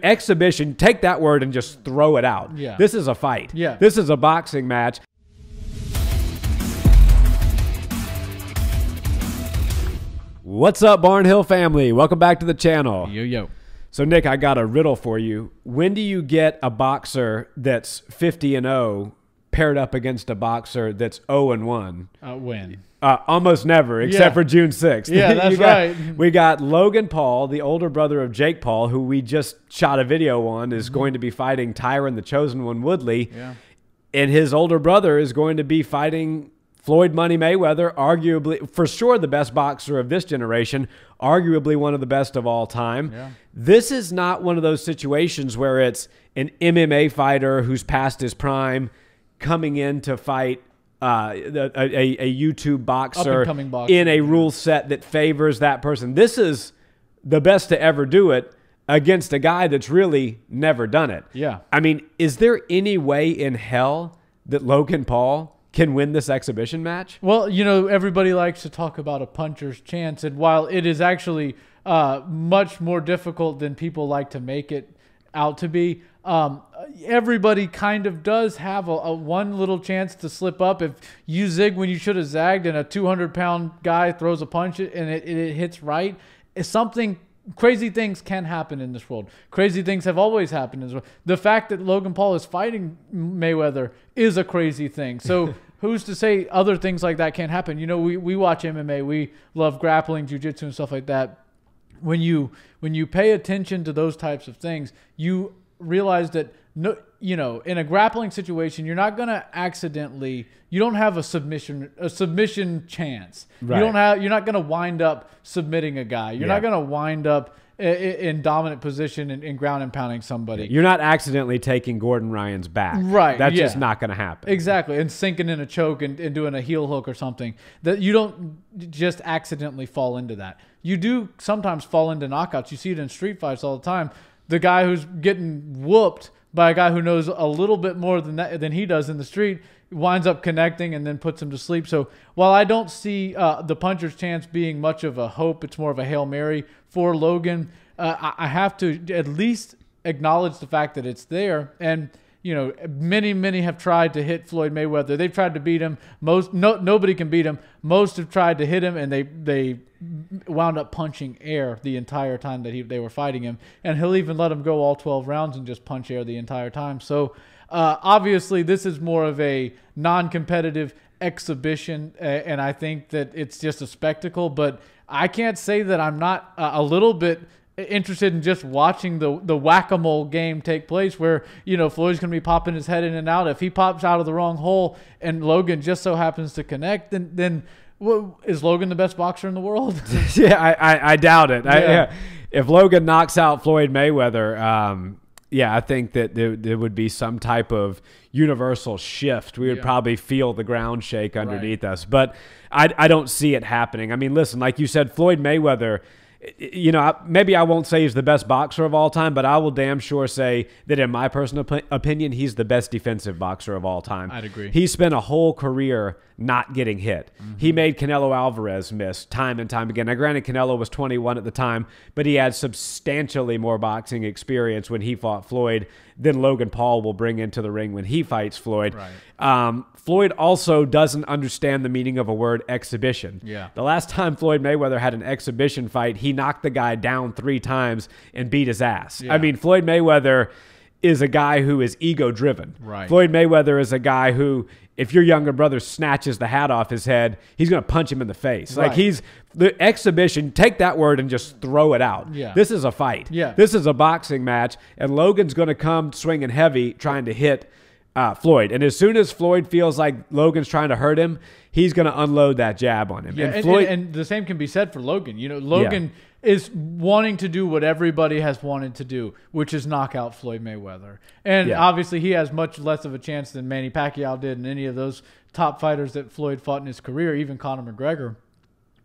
Exhibition, take that word and just throw it out. Yeah. This is a fight. Yeah. This is a boxing match. What's up, Barnhill family? Welcome back to the channel. Yo. So, Nick, I got a riddle for you. When do you get a boxer that's 50-0 paired up against a boxer that's 0-1? When? Almost never, except for June 6th. Yeah, that's right. We got Logan Paul, the older brother of Jake Paul, who we just shot a video on, is going to be fighting Tyron the Chosen One Woodley. Yeah. And his older brother is going to be fighting Floyd Money Mayweather, arguably, for sure, the best boxer of this generation, arguably one of the best of all time. Yeah. This is not one of those situations where it's an MMA fighter who's past his prime coming in to fight a YouTube boxer Up-and-coming boxer in a rule set that favors that person. This is the best to ever do it against a guy that's really never done it. Yeah. I mean, is there any way in hell that Logan Paul can win this exhibition match? Well, you know, everybody likes to talk about a puncher's chance, and while it is actually much more difficult than people like to make it out to be, everybody kind of does have a one little chance to slip up. If you zig when you should have zagged and a 200-pound guy throws a punch and it hits right, it's something. Crazy things can happen in this world. Crazy things have always happened in this world. The fact that Logan Paul is fighting Mayweather is a crazy thing. So who's to say other things like that can't happen? You know, we watch MMA. We love grappling, jiu-jitsu, and stuff like that. When you pay attention to those types of things, you realize that in a grappling situation, you're not gonna accidentally. You don't have a submission chance. Right. You're not gonna wind up submitting a guy. You're not gonna wind up in dominant position and ground and pounding somebody. You're not accidentally taking Gordon Ryan's back. Right. That's just not going to happen. Exactly. And sinking in a choke and doing a heel hook or something. That you don't just accidentally fall into that. You do sometimes fall into knockouts. You see it in street fights all the time. The guy who's getting whooped by a guy who knows a little bit more than he does in the street winds up connecting and then puts him to sleep. So while I don't see the puncher's chance being much of a hope, it's more of a Hail Mary for Logan, I have to at least acknowledge the fact that it's there. And, you know, many have tried to hit Floyd Mayweather. They've tried to beat him. Nobody can beat him. Most have tried to hit him, and they wound up punching air the entire time that they were fighting him. And he'll even let him go all 12 rounds and just punch air the entire time. So obviously, this is more of a non-competitive exhibition, and I think that it's just a spectacle. But I can't say that I'm not a little bit interested in just watching the whack-a-mole game take place, where, you know, Floyd's going to be popping his head in and out. If he pops out of the wrong hole and Logan just so happens to connect, then is Logan the best boxer in the world? Yeah, I doubt it. Yeah. If Logan knocks out Floyd Mayweather, I think that there would be some type of universal shift. We would probably feel the ground shake underneath us. But I don't see it happening. I mean, listen, like you said, Floyd Mayweather, you know, maybe I won't say he's the best boxer of all time, but I will damn sure say that in my personal opinion, he's the best defensive boxer of all time. I'd agree. He spent a whole career not getting hit. He made Canelo Alvarez miss time and time again. Now, granted, Canelo was 21 at the time, but he had substantially more boxing experience when he fought Floyd than Logan Paul will bring into the ring when he fights Floyd. Right. Floyd also doesn't understand the meaning of a word exhibition. Yeah. The last time Floyd Mayweather had an exhibition fight, he knocked the guy down 3 times and beat his ass. Yeah. I mean, Floyd Mayweather is a guy who is ego-driven. Right. Floyd Mayweather is a guy who, if your younger brother snatches the hat off his head, he's going to punch him in the face. Right. Like, the exhibition, take that word and just throw it out. Yeah. This is a fight. Yeah. This is a boxing match, and Logan's going to come swinging heavy trying to hit Floyd. And as soon as Floyd feels like Logan's trying to hurt him, he's going to unload that jab on him. Yeah, and Floyd, and the same can be said for Logan. You know, Logan is wanting to do what everybody has wanted to do, which is knock out Floyd Mayweather. And obviously he has much less of a chance than Manny Pacquiao did and any of those top fighters that Floyd fought in his career, even Conor McGregor.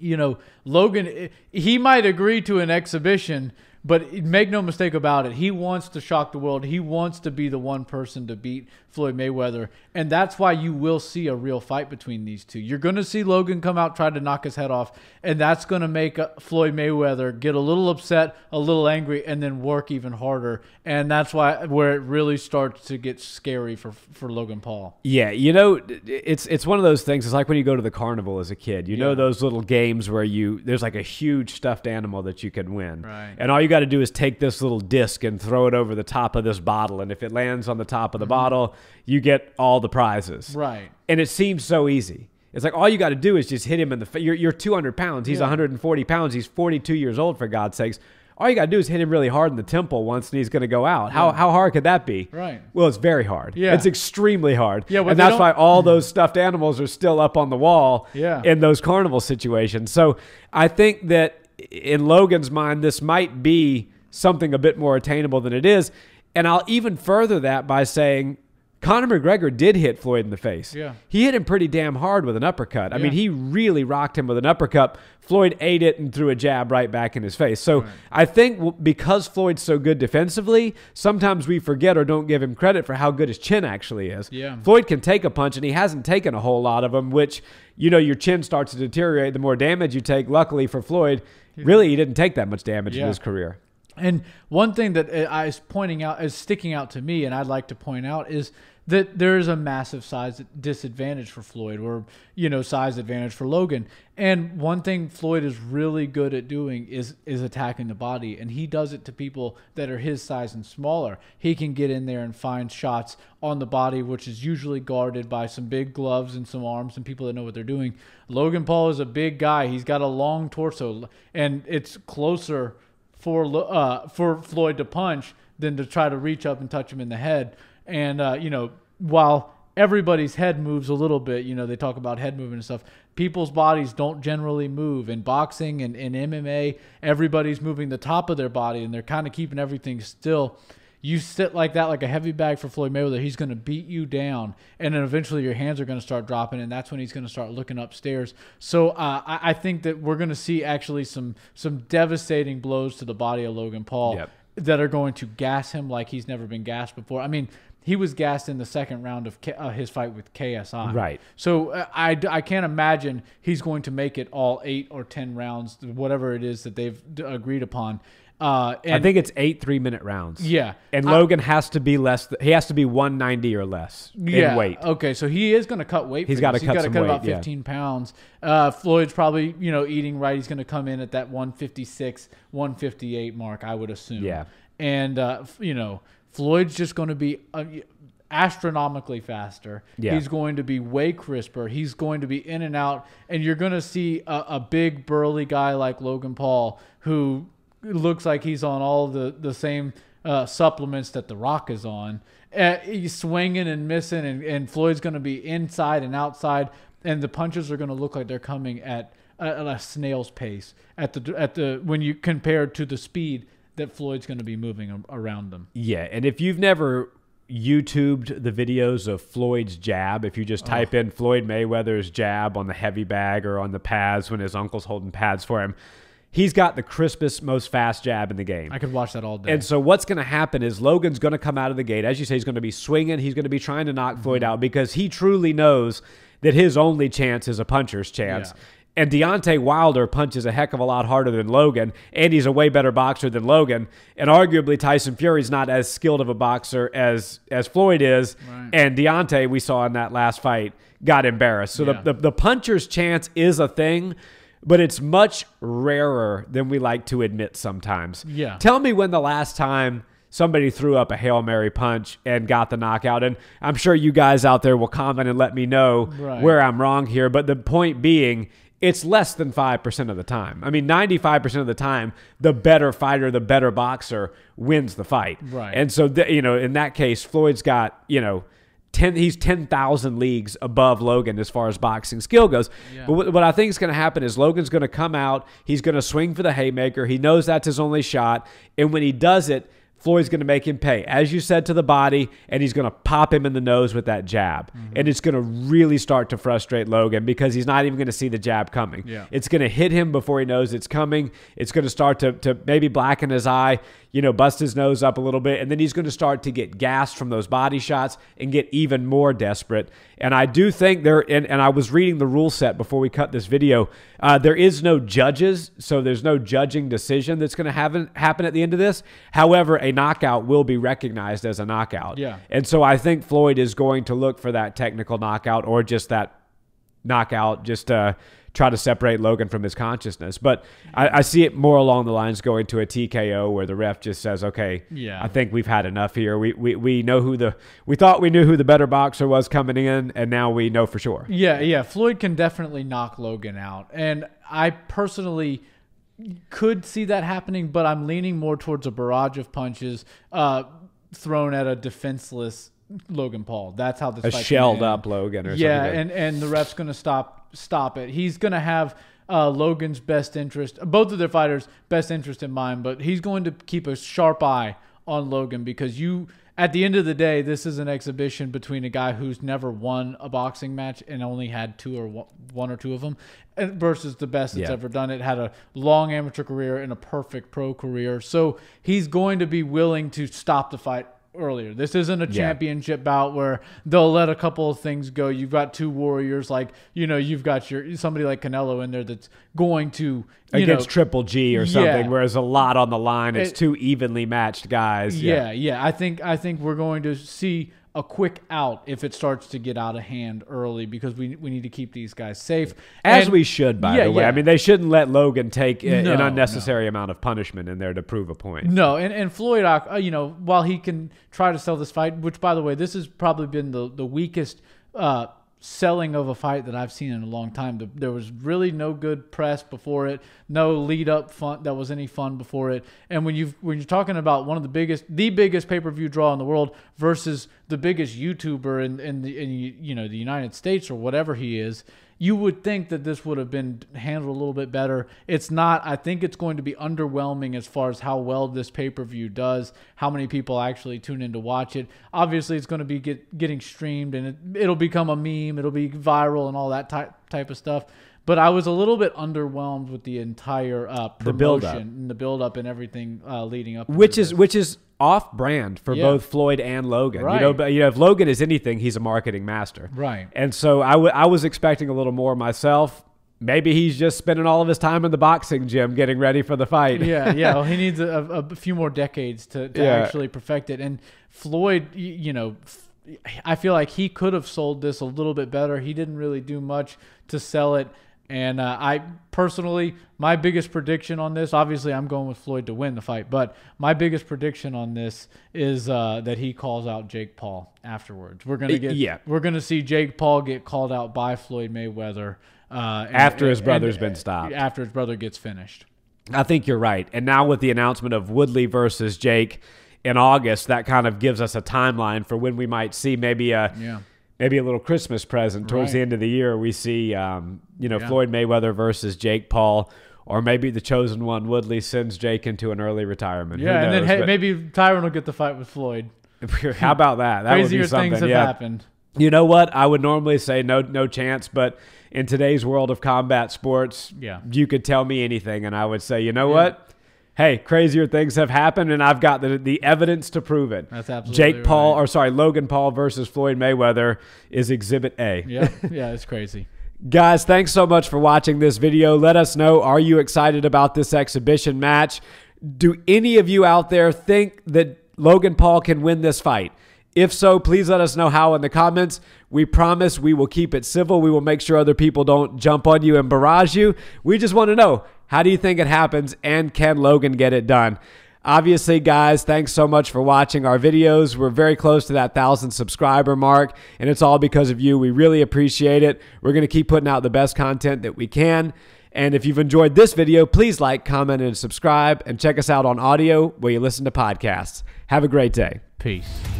You know, Logan, he might agree to an exhibition, But make no mistake about it, he wants to shock the world. He wants to be the one person to beat Floyd Mayweather. And that's why you will see a real fight between these two. You're going to see Logan come out, try to knock his head off. And that's going to make Floyd Mayweather get a little upset, a little angry, and then work even harder. And that's where it really starts to get scary for Logan Paul. Yeah, you know, it's one of those things. It's like when you go to the carnival as a kid. You know those little games where there's like a huge stuffed animal that you can win. Right. And all you got to do is take this little disc and throw it over the top of this bottle. And if it lands on the top of the bottle, you get all the prizes. Right. And it seems so easy. It's like all you got to do is just hit him in the face. You're 200 pounds. He's 140 pounds. He's 42 years old, for God's sakes. All you got to do is hit him really hard in the temple once, and he's going to go out. How hard could that be? Right. Well, it's very hard. Yeah. It's extremely hard. Yeah, and that's why all those stuffed animals are still up on the wall in those carnival situations. So I think that in Logan's mind, this might be something a bit more attainable than it is. And I'll even further that by saying Conor McGregor did hit Floyd in the face. Yeah. He hit him pretty damn hard with an uppercut. I mean, he really rocked him with an uppercut. Floyd ate it and threw a jab right back in his face. So I think because Floyd's so good defensively, sometimes we forget or don't give him credit for how good his chin actually is. Yeah. Floyd can take a punch, and he hasn't taken a whole lot of them, which, you know, your chin starts to deteriorate the more damage you take. Luckily for Floyd, really, he didn't take that much damage in his career. And one thing that I was pointing out, is sticking out to me, and I'd like to point out, is that there is a massive size disadvantage for Floyd, or, you know, size advantage for Logan. And one thing Floyd is really good at doing is attacking the body, and he does it to people that are his size and smaller. He can get in there and find shots on the body, which is usually guarded by some big gloves and some arms and people that know what they're doing. Logan Paul is a big guy. He's got a long torso, and it's closer for Floyd to punch than to try to reach up and touch him in the head. And, you know, while everybody's head moves a little bit, you know, they talk about head movement and stuff, people's bodies don't generally move. In boxing and in MMA, everybody's moving the top of their body, and they're kind of keeping everything still. You sit like that, like a heavy bag for Floyd Mayweather, he's going to beat you down, and then eventually your hands are going to start dropping, and that's when he's going to start looking upstairs. So I think that we're going to see actually some devastating blows to the body of Logan Paul that are going to gas him like he's never been gassed before. I mean, he was gassed in the second round of his fight with KSI. Right. So I can't imagine he's going to make it all 8 or 10 rounds, whatever it is that they've agreed upon. And I think it's 8 3-minute rounds. Yeah. And Logan has to be less. He has to be 190 or less in weight. Okay, so he is going to cut weight. He's got to cut some weight. About 15 pounds. Floyd's probably, you know, eating right. He's going to come in at that 156, 158 mark, I would assume. Yeah. And you know, Floyd's just going to be astronomically faster. Yeah. He's going to be way crisper. He's going to be in and out, and you're going to see a big burly guy like Logan Paul, who looks like he's on all the same supplements that The Rock is on. He's swinging and missing, and Floyd's going to be inside and outside, and the punches are going to look like they're coming at a snail's pace when you compare to the speed that Floyd's going to be moving around them. Yeah, and if you've never YouTubed the videos of Floyd's jab, if you just type in Floyd Mayweather's jab on the heavy bag or on the pads when his uncle's holding pads for him, he's got the crispest, most fast jab in the game. I could watch that all day. And so what's going to happen is Logan's going to come out of the gate. As you say, he's going to be swinging. He's going to be trying to knock Floyd out because he truly knows that his only chance is a puncher's chance. Yeah. And Deontay Wilder punches a heck of a lot harder than Logan, and he's a way better boxer than Logan. And arguably Tyson Fury's not as skilled of a boxer as Floyd is. Right. And Deontay, we saw in that last fight, got embarrassed. So the puncher's chance is a thing, but it's much rarer than we like to admit sometimes. Yeah. Tell me when the last time somebody threw up a Hail Mary punch and got the knockout. And I'm sure you guys out there will comment and let me know where I'm wrong here. But the point being, it's less than 5% of the time. I mean, 95% of the time, the better fighter, the better boxer wins the fight. Right. And so, you know, in that case, Floyd's got, you know, he's 10,000 leagues above Logan as far as boxing skill goes. Yeah. But what I think is going to happen is Logan's going to come out. He's going to swing for the haymaker. He knows that's his only shot. And when he does it, Floyd's going to make him pay, as you said, to the body, and he's going to pop him in the nose with that jab. And it's going to really start to frustrate Logan because he's not even going to see the jab coming. It's going to hit him before he knows it's coming. It's going to start to maybe blacken his eye, bust his nose up a little bit, and then he's going to start to get gassed from those body shots and get even more desperate. And I do think and I was reading the rule set before we cut this video, there is no judges, so there's no judging decision that's going to happen at the end of this. However, a knockout will be recognized as a knockout. And so I think Floyd is going to look for that technical knockout or just that knockout just to try to separate Logan from his consciousness. But I see it more along the lines going to a TKO where the ref just says, okay, I think we've had enough here. We know we thought we knew who the better boxer was coming in, and now we know for sure. Yeah. Floyd can definitely knock Logan out. And I personally could see that happening, but I'm leaning more towards a barrage of punches thrown at a defenseless Logan Paul. That's how this a shelled up Logan or something. Yeah, and the ref's going to stop it. He's going to have Logan's best interest, both of their fighters' best interest in mind, but he's going to keep a sharp eye on Logan because at the end of the day, this is an exhibition between a guy who's never won a boxing match and only had one or two of them versus the best that's ever done it, had a long amateur career and a perfect pro career. So he's going to be willing to stop the fight earlier. This isn't a championship bout where they'll let a couple of things go. You've got two warriors, like you've got somebody like Canelo in there that's going to against Triple G or something, where there's a lot on the line. It's two evenly matched guys. I think we're going to see a quick out if it starts to get out of hand early because we need to keep these guys safe. As we should, by the way. I mean, they shouldn't let Logan take an unnecessary amount of punishment in there to prove a point. No, and Floyd, while he can try to sell this fight, which, by the way, this has probably been the weakest selling of a fight that I've seen in a long time. There was really no good press before it, no lead up fun that was any fun before it. And when you're talking about one of the biggest pay-per-view draw in the world versus the biggest YouTuber in the United States or whatever he is, you would think that this would have been handled a little bit better. It's not. I think it's going to be underwhelming as far as how well this pay-per-view does, how many people actually tune in to watch it. Obviously, it's going to be getting streamed, and it'll become a meme. It'll be viral and all that type of stuff. But I was a little bit underwhelmed with the entire promotion and the build-up and everything leading up. Which is off-brand for both Floyd and Logan. Right. But if Logan is anything, he's a marketing master. Right. And so I was expecting a little more myself. Maybe he's just spending all of his time in the boxing gym getting ready for the fight. Yeah. Well, he needs a few more decades to actually perfect it. And Floyd, I feel like he could have sold this a little bit better. He didn't really do much to sell it. And I personally, my biggest prediction on this, obviously I'm going with Floyd to win the fight, but my biggest prediction on this is that he calls out Jake Paul afterwards. We're gonna see Jake Paul get called out by Floyd Mayweather after his brother's been stopped. After his brother gets finished. I think you're right. And now with the announcement of Woodley versus Jake in August, that kind of gives us a timeline for when we might see maybe a little Christmas present towards the end of the year. We see, Floyd Mayweather versus Jake Paul, or maybe the chosen one, Woodley, sends Jake into an early retirement. Yeah, and then maybe Tyron will get the fight with Floyd. How about that? That would be something. Crazier things have happened. You know what? I would normally say no chance, but in today's world of combat sports, you could tell me anything, and I would say, you know what? Hey, crazier things have happened, and I've got the evidence to prove it. That's absolutely Logan Paul versus Floyd Mayweather is Exhibit A. Yeah, it's crazy. Guys, thanks so much for watching this video. Let us know, are you excited about this exhibition match? Do any of you out there think that Logan Paul can win this fight? If so, please let us know how in the comments. We promise we will keep it civil. We will make sure other people don't jump on you and barrage you. We just want to know, how do you think it happens, and can Logan get it done? Obviously, guys, thanks so much for watching our videos. We're very close to that 1,000 subscriber mark, and it's all because of you. We really appreciate it. We're going to keep putting out the best content that we can. And if you've enjoyed this video, please like, comment, and subscribe, and check us out on audio where you listen to podcasts. Have a great day. Peace.